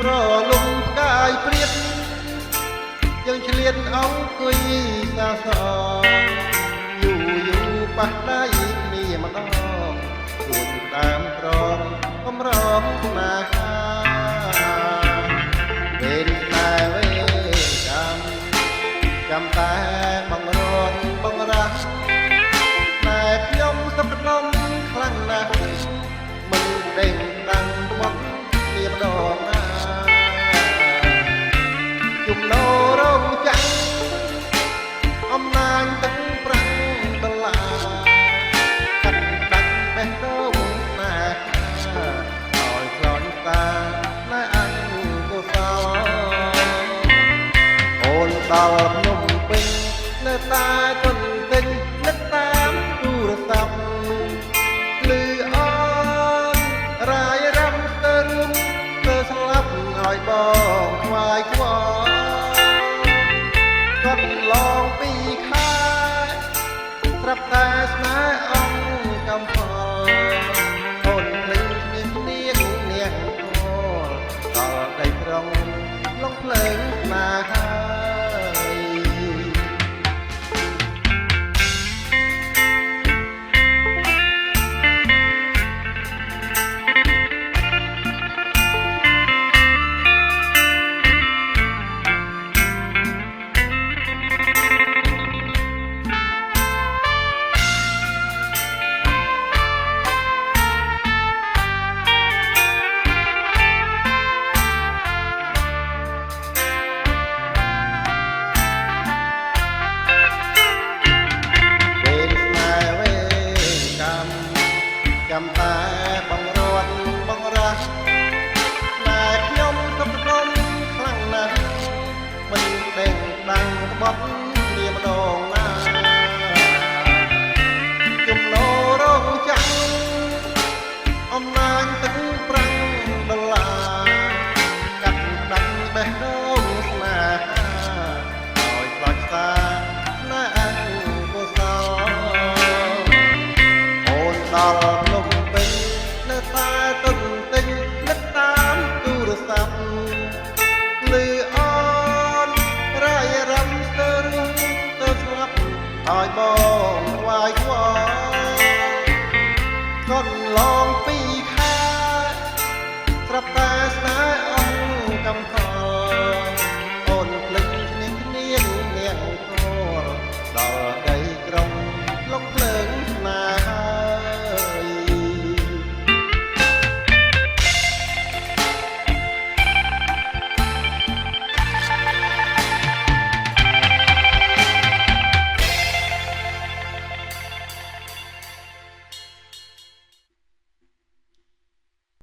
ប្រលំផ្កាយព្រាតយើងឆ្លៀតអង្គុយសាសងយូប៉ះដៃគ្នាម្ដងជួនដើមត្រង់បំរងណាពេលតែវេចាំតែបងរងបងរាស់តែខ្ញុំសុខដុមខ្លាំងណាស់មិនដេញដាំងមកគ្នាម្ដងណាជុំណូរងចាំងអំណាចទឹកប្រាំងដុល្លារកាត់ដាច់បេះដូងណាឲ្យខ្លោចតាណែអញក៏សោអូនដល់ភ្នំពេញនៅតែទន្ទិញនឹកតាមទូរស័ព្ទលឺអូនរាយរំទៅរួមទៅស្លាប់ឲ្យបងខ្វាយខ្វល់គាត់ឡងពីខែស្រាប់តែស្នេហ៍អង្គកំផលអូនភ្លេចនាងនាងដល់ដីត្រង់លងភ្លើងស្នេហាចាំតែបងរត់បងរាស់តែខ្ញុំសុខដុមខ្លាំងណាស់មិនដេញដាំងក្បត់គ្នាម្ដងណាជំនោរងចាំងអំណាចទឹកប្រាំងដុល្លារកាត់ដាច់បេះដូងស្នេហាឲ្យខ្លោចសាណែអញក៏សោអូនដល់នៅតែទន្ទិញនឹកតាមទូរស័ព្ទលឺអូនរាយរំទៅរួមទៅស្លាប់ឲ្យបង